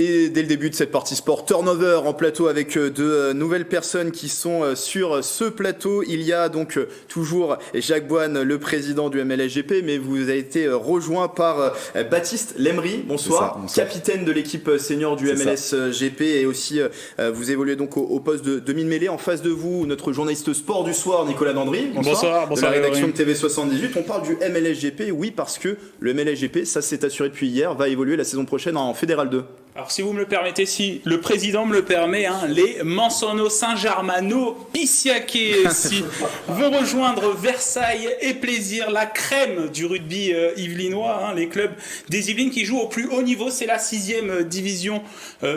Et dès le début de cette partie sport, turnover en plateau avec de nouvelles personnes qui sont sur ce plateau. Il y a donc toujours Jacques Boine, le président du MLSGP, mais vous avez été rejoint par Baptiste Lemery, bonsoir, bonsoir. Capitaine de l'équipe senior du MLSGP, et aussi vous évoluez donc au poste de demi-mêlée. En face de vous, notre journaliste sport du soir, Nicolas Dandry, bonsoir, de la rédaction de TV78. On parle du MLSGP, oui, parce que le MLSGP, ça s'est assuré depuis hier, va évoluer la saison prochaine en Fédéral 2. Alors si vous me le permettez, si le président me le permet, les Mansono, Saint-Germano, Pissiaquet aussi vont rejoindre Versailles et Plaisir, la crème du rugby yvelinois, les clubs des Yvelines qui jouent au plus haut niveau. C'est la 6e division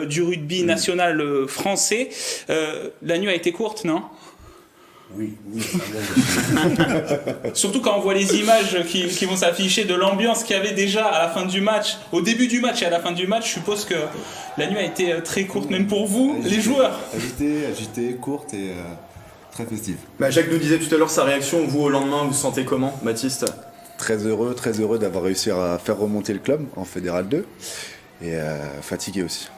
du rugby national français. La nuit a été courte, non ? Oui. Surtout quand on voit les images qui vont s'afficher de l'ambiance qu'il y avait déjà à la fin du match, au début du match et à la fin du match. Je suppose que la nuit a été très courte, même pour vous, les joueurs. Agitée, courte et très festive. Jacques nous disait tout à l'heure sa réaction. Vous, au lendemain, vous vous sentez comment, Baptiste ? Très heureux d'avoir réussi à faire remonter le club en Fédéral 2 et fatigué aussi.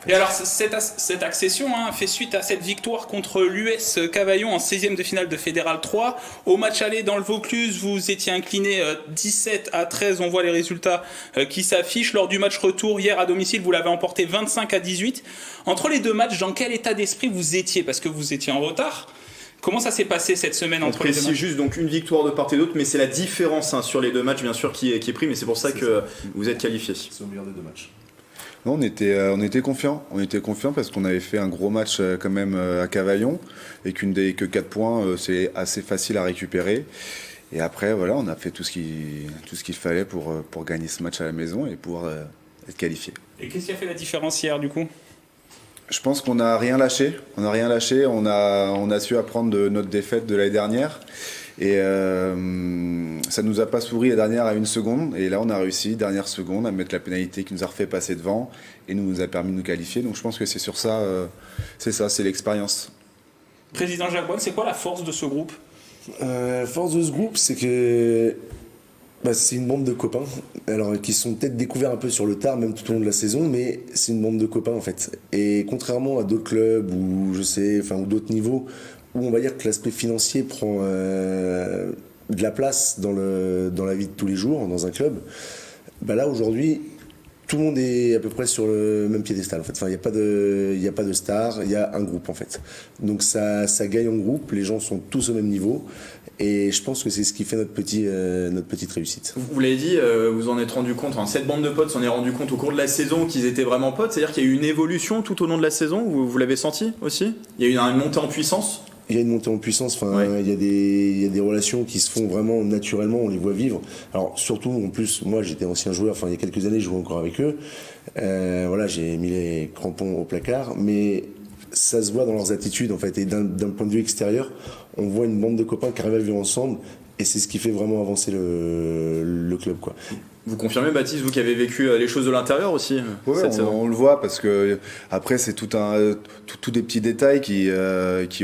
Et alors, cette accession fait suite à cette victoire contre l'US Cavaillon en 16e de finale de Fédéral 3. Au match aller dans le Vaucluse, vous étiez incliné 17-13. On voit les résultats qui s'affichent. Lors du match retour, hier à domicile, vous l'avez emporté 25-18. Entre les deux matchs, dans quel état d'esprit vous étiez ? Parce que vous étiez en retard. Comment ça s'est passé cette semaine entre les deux matchs ? C'est juste donc une victoire de part et d'autre, mais c'est la différence sur les deux matchs, bien sûr, qui est pris. Mais c'est pour ça que vous êtes qualifié. C'est au meilleur des deux matchs. Non, on était confiants. On était confiants parce qu'on avait fait un gros match quand même à Cavaillon et que 4 points, c'est assez facile à récupérer. Et après, voilà, on a fait tout ce qu'il fallait pour gagner ce match à la maison et pouvoir être qualifié. Et qu'est-ce qui a fait la différence hier, du coup ? Je pense qu'on n'a rien lâché. On a su apprendre de notre défaite de l'année dernière. Et ça nous a pas souri la dernière à 1 seconde. Et là, on a réussi, dernière seconde, à mettre la pénalité qui nous a refait passer devant et nous a permis de nous qualifier. Donc je pense que c'est sur ça, c'est l'expérience. Président Jacques Boine, c'est quoi la force de ce groupe ? La force de ce groupe, c'est que c'est une bande de copains, alors qui sont peut-être découverts un peu sur le tard, même tout au long de la saison, mais c'est une bande de copains en fait. Et contrairement à d'autres clubs ou ou d'autres niveaux, où on va dire que l'aspect financier prend de la place dans la vie de tous les jours, dans un club, là aujourd'hui, tout le monde est à peu près sur le même piédestal en fait. Enfin, il n'y a pas de star, il y a un groupe en fait. Donc ça gagne en groupe, les gens sont tous au même niveau. Et je pense que c'est ce qui fait notre petite réussite. Vous l'avez dit, vous en êtes rendu compte, cette bande de potes s'en est rendu compte au cours de la saison qu'ils étaient vraiment potes, c'est-à-dire qu'il y a eu une évolution tout au long de la saison, vous l'avez senti aussi ? Il y a eu une montée en puissance ? Il y a une montée en puissance, il y a des relations qui se font vraiment naturellement, on les voit vivre. Alors surtout, en plus, moi j'étais ancien joueur, il y a quelques années je jouais encore avec eux, j'ai mis les crampons au placard, mais ça se voit dans leurs attitudes en fait, et d'un point de vue extérieur, on voit une bande de copains qui arrivent à vivre ensemble, et c'est ce qui fait vraiment avancer le club, quoi. Vous confirmez, Baptiste, vous qui avez vécu les choses de l'intérieur aussi cette saison. On le voit parce que après c'est tout des petits détails qui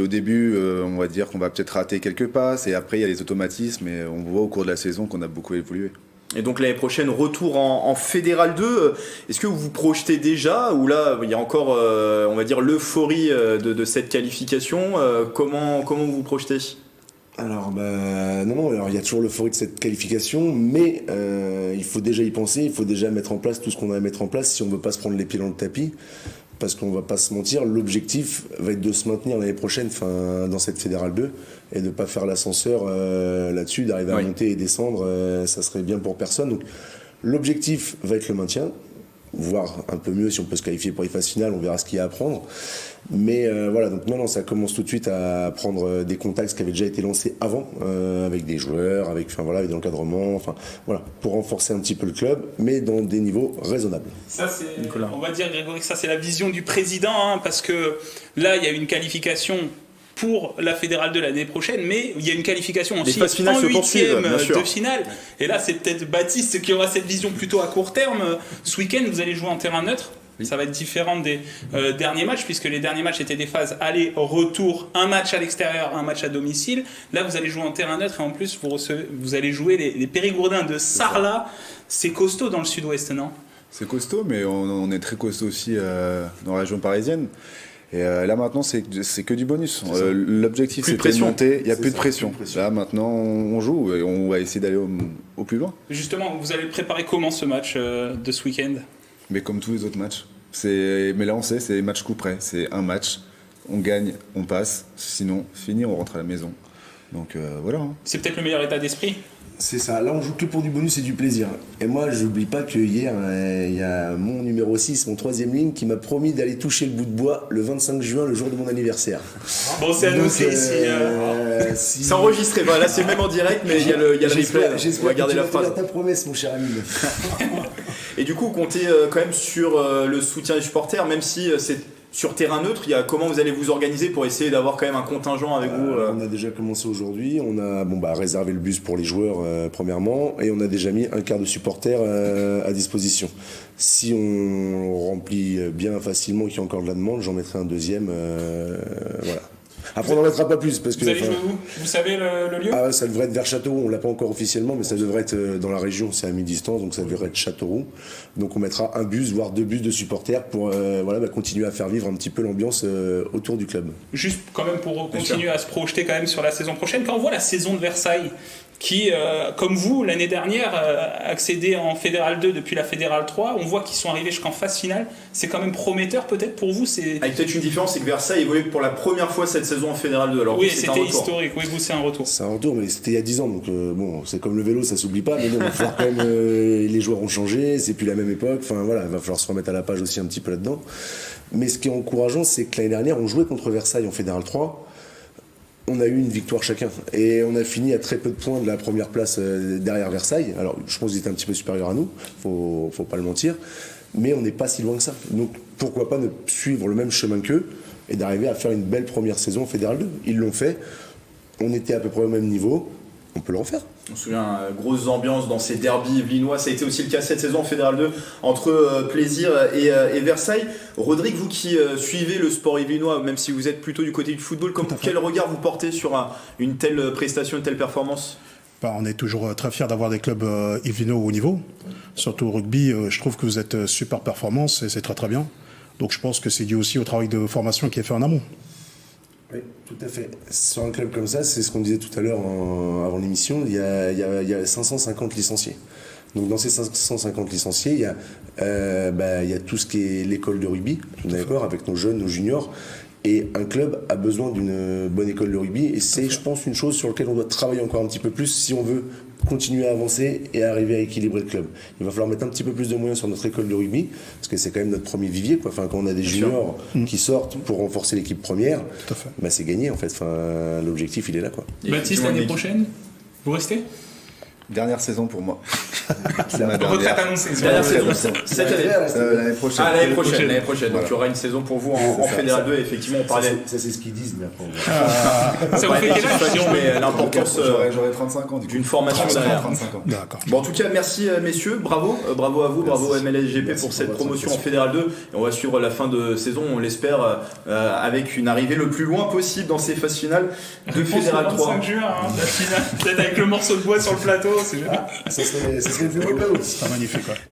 au début on va dire qu'on va peut-être rater quelques passes et après il y a les automatismes et on voit au cours de la saison qu'on a beaucoup évolué. Et donc l'année prochaine, retour en Fédéral 2. Est-ce que vous vous projetez déjà, ou là il y a encore on va dire l'euphorie de cette qualification, comment vous vous projetez ? Alors non, il y a toujours l'euphorie de cette qualification, mais il faut déjà y penser, il faut déjà mettre en place tout ce qu'on a à mettre en place si on veut pas se prendre les pieds dans le tapis, parce qu'on va pas se mentir, l'objectif va être de se maintenir l'année prochaine dans cette Fédérale 2 et de pas faire l'ascenseur là-dessus, d'arriver à monter et descendre, ça serait bien pour personne. Donc l'objectif va être le maintien, voire un peu mieux si on peut se qualifier pour les phases finales, on verra ce qu'il y a à prendre. Mais donc non, ça commence tout de suite à prendre des contacts qui avaient déjà été lancés avant, avec des joueurs, avec de l'encadrement, pour renforcer un petit peu le club, mais dans des niveaux raisonnables. Ça c'est, Nicolas. On va dire, Grégory, que ça c'est la vision du président, parce que là il y a une qualification pour la Fédérale de l'année prochaine, mais il y a une qualification aussi en 8e de finale. Et là, c'est peut-être Baptiste qui aura cette vision plutôt à court terme. Ce week-end, vous allez jouer en terrain neutre. Oui. Ça va être différent des derniers matchs, puisque les derniers matchs étaient des phases aller-retour, un match à l'extérieur, un match à domicile. Là, vous allez jouer en terrain neutre et en plus, vous allez jouer les Périgourdins de Sarlat. C'est costaud dans le sud-ouest, non ? C'est costaud, mais on est très costaud aussi dans la région parisienne. Et là maintenant, c'est que du bonus. L'objectif, c'était de monter. Il n'y a plus de pression. Là maintenant, on joue et on va essayer d'aller au plus loin. Justement, vous allez préparer comment ce match de ce week-end ? Mais comme tous les autres matchs. Mais là, on sait, c'est match coup près. C'est un match. On gagne, on passe. Sinon, fini, on rentre à la maison. Donc voilà. C'est peut-être le meilleur état d'esprit. C'est ça, là on joue que pour du bonus et du plaisir. Et moi je n'oublie pas que hier, il y a mon numéro 6, mon 3e ligne, qui m'a promis d'aller toucher le bout de bois le 25 juin, le jour de mon anniversaire. Bon, c'est annoncé ici. C'est enregistré, là c'est même en direct, mais il y a le replay. J'espère on va garder que tu la phrase. vas tenir ta promesse, mon cher ami. Et du coup, comptez quand même sur le soutien des supporters, même si c'est sur terrain neutre. Comment vous allez vous organiser pour essayer d'avoir quand même un contingent avec vous On a déjà commencé aujourd'hui, on a réservé le bus pour les joueurs premièrement, et on a déjà mis un quart de supporters à disposition. Si on remplit bien facilement, qu'il y a encore de la demande, j'en mettrai un deuxième. Voilà. Après, on n'en mettra pas plus. Parce que, vous allez jouer où ? Vous savez le lieu ? Ça devrait être vers Châteauroux. On ne l'a pas encore officiellement, mais ça devrait être dans la région. C'est à mi-distance, donc ça devrait être Châteauroux. Donc on mettra un bus, voire 2 bus de supporters pour continuer à faire vivre un petit peu l'ambiance autour du club. Juste quand même pour continuer à se projeter quand même sur la saison prochaine. Quand on voit la saison de Versailles, qui, comme vous, l'année dernière, accédé en Fédéral 2 depuis la Fédéral 3, on voit qu'ils sont arrivés jusqu'en phase finale. C'est quand même prometteur peut-être pour vous. Avec peut-être une différence, c'est que Versailles évolue pour la première fois cette saison en Fédéral 2. Alors oui, c'était historique. Oui, vous, c'est un retour. C'est un retour, mais c'était il y a 10 ans. Donc c'est comme le vélo, ça s'oublie pas. Mais bon, il va falloir quand même, les joueurs ont changé, c'est plus la même époque. Enfin voilà, il va falloir se remettre à la page aussi un petit peu là-dedans. Mais ce qui est encourageant, c'est que l'année dernière, on jouait contre Versailles en Fédéral 3. On a eu une victoire chacun et on a fini à très peu de points de la première place derrière Versailles. Alors je pense qu'ils étaient un petit peu supérieurs à nous, faut pas le mentir, mais on n'est pas si loin que ça. Donc pourquoi pas ne suivre le même chemin qu'eux et d'arriver à faire une belle première saison en Fédéral 2. Ils l'ont fait, on était à peu près au même niveau, on peut le refaire. On se souvient, grosse ambiance dans ces derbys yvelinois. Ça a été aussi le cas cette saison en Fédéral 2 entre Plaisir et Versailles. Rodrigue, vous qui suivez le sport yvelinois, même si vous êtes plutôt du côté du football, quel regard vous portez sur une telle prestation, une telle performance ? On est toujours très fiers d'avoir des clubs yvelinois au haut niveau. Surtout au rugby, je trouve que vous êtes super performants et c'est très très bien. Donc je pense que c'est dû aussi au travail de formation qui est fait en amont. Oui, tout à fait. Sur un club comme ça, c'est ce qu'on disait tout à l'heure avant l'émission, il y a 550 licenciés. Donc dans ces 550 licenciés, il y a tout ce qui est l'école de rugby, d'accord, avec nos jeunes, nos juniors. Et un club a besoin d'une bonne école de rugby. Et c'est, je pense, une chose sur laquelle on doit travailler encore un petit peu plus si on veut continuer à avancer et arriver à équilibrer le club. Il va falloir mettre un petit peu plus de moyens sur notre école de rugby, parce que c'est quand même notre premier vivier, quoi. Enfin, quand on a des juniors qui sortent pour renforcer l'équipe première, c'est gagné en fait. Enfin, l'objectif il est là, quoi. Baptiste, l'année prochaine, vous restez ? Dernière saison pour moi. C'est ma retraite annoncée. Dernière saison cette année. L'année prochaine. L'année prochaine. Donc il y aura une saison pour vous en Fédéral 2. Effectivement, on parlait. Ça c'est ce qu'ils disent, mais après. Ça vous fait quel âge ? Mais l'importance. J'aurais 35 ans. D'une formation derrière. 35 ans. D'accord. Bon, en tout cas, merci messieurs. Bravo à vous, bravo à MLSGP pour cette promotion en Fédéral 2. Et on va suivre la fin de saison, on l'espère, avec une arrivée le plus loin possible dans ces phases finales de Fédéral 3. 25 juin, la finale, peut-être avec le morceau de bois sur le plateau. C'est génial. Ça serait le plus beau cadeau. C'est magnifique, quoi.